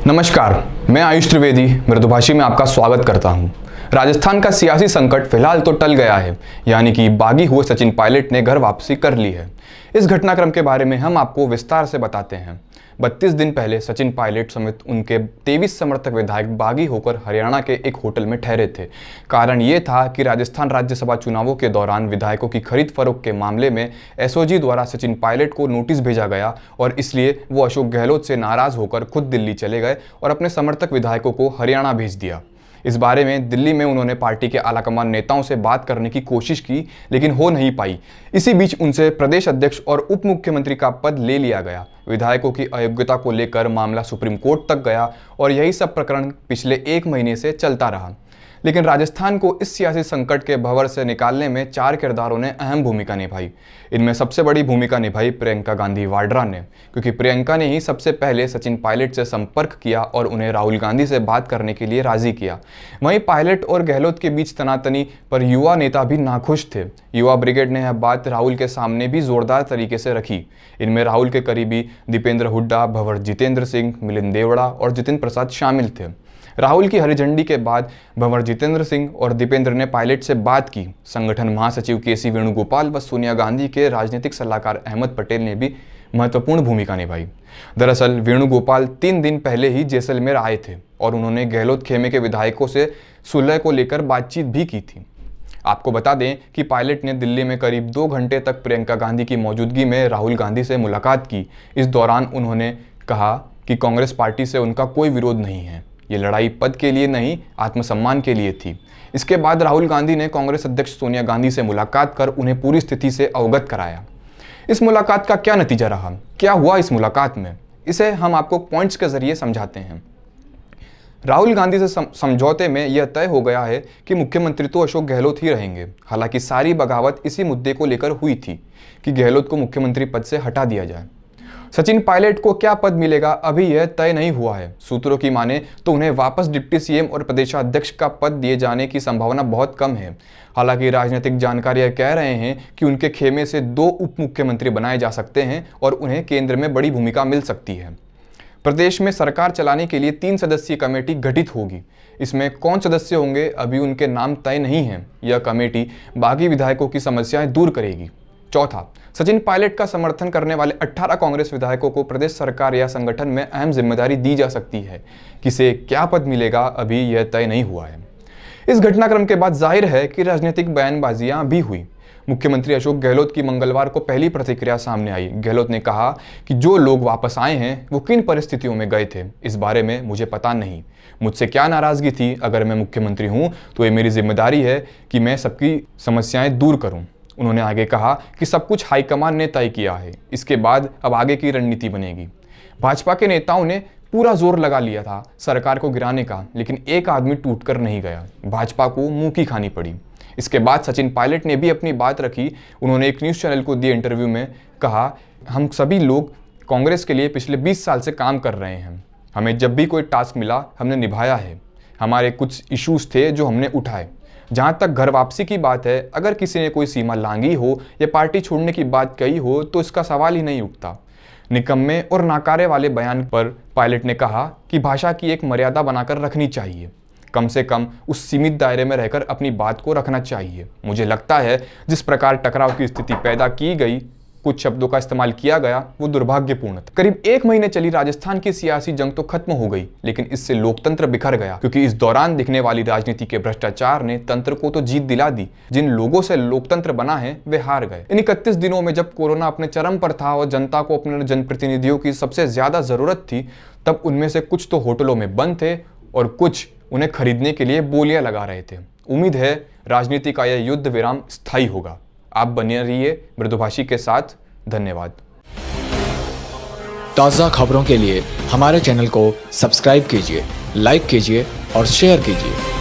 नमस्कार, मैं आयुष त्रिवेदी मृदुभाषी में आपका स्वागत करता हूं। राजस्थान का सियासी संकट फिलहाल तो टल गया है, यानी कि बागी हुए सचिन पायलट ने घर वापसी कर ली है। इस घटनाक्रम के बारे में हम आपको विस्तार से बताते हैं। 32 दिन पहले सचिन पायलट समेत उनके 23 समर्थक विधायक बागी होकर हरियाणा के एक होटल में ठहरे थे। कारण ये था कि राजस्थान राज्यसभा चुनावों के दौरान विधायकों की खरीद फरोख्त के मामले में एसओजी द्वारा सचिन पायलट को नोटिस भेजा गया और इसलिए वो अशोक गहलोत से नाराज होकर खुद दिल्ली चले गए और अपने समर्थक विधायकों को हरियाणा भेज दिया। इस बारे में दिल्ली में उन्होंने पार्टी के आलाकमान नेताओं से बात करने की कोशिश की, लेकिन हो नहीं पाई। इसी बीच उनसे प्रदेश अध्यक्ष और उप मुख्यमंत्री का पद ले लिया गया। विधायकों की अयोग्यता को लेकर मामला सुप्रीम कोर्ट तक गया और यही सब प्रकरण पिछले 1 महीने से चलता रहा। लेकिन राजस्थान को इस सियासी संकट के भंवर से निकालने में 4 किरदारों ने अहम भूमिका निभाई। इनमें सबसे बड़ी भूमिका निभाई प्रियंका गांधी वाड्रा ने, क्योंकि प्रियंका ने ही सबसे पहले सचिन पायलट से संपर्क किया और उन्हें राहुल गांधी से बात करने के लिए राजी किया। वहीं पायलट और गहलोत के बीच तनातनी पर युवा नेता भी नाखुश थे। युवा ब्रिगेड ने यह बात राहुल के सामने भी जोरदार तरीके से रखी। इनमें राहुल के करीबी दीपेंद्र हुड्डा, भंवर जितेंद्र सिंह, मिलिंद देवड़ा और जितिन प्रसाद शामिल थे। राहुल की हरी झंडी के बाद भंवर जितेंद्र सिंह और दीपेंद्र ने पायलट से बात की। संगठन महासचिव केसी वेणुगोपाल व सोनिया गांधी के राजनीतिक सलाहकार अहमद पटेल ने भी महत्वपूर्ण भूमिका निभाई। दरअसल वेणुगोपाल 3 दिन पहले ही जैसलमेर आए थे और उन्होंने गहलोत खेमे के विधायकों से सुलह को लेकर बातचीत भी की थी। आपको बता दें कि पायलट ने दिल्ली में करीब 2 घंटे तक प्रियंका गांधी की मौजूदगी में राहुल गांधी से मुलाकात की। इस दौरान उन्होंने कहा कि कांग्रेस पार्टी से उनका कोई विरोध नहीं है। ये लड़ाई पद के लिए नहीं, आत्मसम्मान के लिए थी। इसके बाद राहुल गांधी ने कांग्रेस अध्यक्ष सोनिया गांधी से मुलाकात कर उन्हें पूरी स्थिति से अवगत कराया। इस मुलाकात का क्या नतीजा रहा, क्या हुआ इस मुलाकात में, इसे हम आपको पॉइंट्स के जरिए समझाते हैं। राहुल गांधी से समझौते में यह तय हो गया है कि मुख्यमंत्री तो अशोक गहलोत ही रहेंगे। हालांकि सारी बगावत इसी मुद्दे को लेकर हुई थी कि गहलोत को मुख्यमंत्री पद से हटा दिया जाए। सचिन पायलट को क्या पद मिलेगा अभी यह तय नहीं हुआ है। सूत्रों की माने तो उन्हें वापस डिप्टी सीएम और प्रदेशाध्यक्ष का पद दिए जाने की संभावना बहुत कम है। हालांकि राजनीतिक जानकारियां कह रहे हैं कि उनके खेमे से 2 उप मुख्यमंत्री बनाए जा सकते हैं और उन्हें केंद्र में बड़ी भूमिका मिल सकती है। प्रदेश में सरकार चलाने के लिए 3 सदस्यीय कमेटी गठित होगी। इसमें कौन सदस्य होंगे अभी उनके नाम तय नहीं है। यह कमेटी बागी विधायकों की समस्याएं दूर करेगी। चौथा, सचिन पायलट का समर्थन करने वाले 18 कांग्रेस विधायकों को प्रदेश सरकार या संगठन में अहम जिम्मेदारी दी जा सकती है। किसे क्या पद मिलेगा अभी यह तय नहीं हुआ है। इस घटनाक्रम के बाद जाहिर है कि राजनीतिक बयानबाजियां भी हुई। मुख्यमंत्री अशोक गहलोत की मंगलवार को पहली प्रतिक्रिया सामने आई। गहलोत ने कहा कि जो लोग वापस आए हैं वो किन परिस्थितियों में गए थे, इस बारे में मुझे पता नहीं। मुझसे क्या नाराजगी थी, अगर मैं मुख्यमंत्री हूं तो ये मेरी जिम्मेदारी है कि मैं सबकी समस्याएं दूर करूं। उन्होंने आगे कहा कि सब कुछ हाईकमान ने तय किया है, इसके बाद अब आगे की रणनीति बनेगी। भाजपा के नेताओं ने पूरा जोर लगा लिया था सरकार को गिराने का, लेकिन एक आदमी टूटकर नहीं गया। भाजपा को मुंह की खानी पड़ी। इसके बाद सचिन पायलट ने भी अपनी बात रखी। उन्होंने एक न्यूज़ चैनल को दिए इंटरव्यू में कहा, हम सभी लोग कांग्रेस के लिए पिछले 20 साल से काम कर रहे हैं। हमें जब भी कोई टास्क मिला हमने निभाया है। हमारे कुछ इश्यूज थे जो हमने उठाए। जहाँ तक घर वापसी की बात है, अगर किसी ने कोई सीमा लांघी हो या पार्टी छोड़ने की बात कही हो तो इसका सवाल ही नहीं उठता। निकम्मे और नाकारे वाले बयान पर पायलट ने कहा कि भाषा की एक मर्यादा बनाकर रखनी चाहिए। कम से कम उस सीमित दायरे में रहकर अपनी बात को रखना चाहिए। मुझे लगता है जिस प्रकार टकराव की स्थिति पैदा की गई, कुछ शब्दों का इस्तेमाल किया गया, वो दुर्भाग्यपूर्ण था। करीब 1 महीने चली राजस्थान की सियासी जंग तो खत्म हो गई, लेकिन इससे लोकतंत्र बिखर गया, क्योंकि इस दौरान दिखने वाली राजनीति के भ्रष्टाचार ने तंत्र को तो जीत दिला दी। जिन लोगों से लोकतंत्र बना है वे हार गए। इन 31 दिनों में जब कोरोना अपने चरम पर था और जनता को अपने जनप्रतिनिधियों की सबसे ज्यादा जरूरत थी, तब उनमें से कुछ तो होटलों में बंद थे और कुछ उन्हें खरीदने के लिए बोलियां लगा रहे थे। उम्मीद है राजनीति का यह युद्ध विराम स्थायी होगा। आप बने रहिए मृदुभाषी के साथ। धन्यवाद। ताज़ा खबरों के लिए हमारे चैनल को सब्सक्राइब कीजिए, लाइक कीजिए और शेयर कीजिए।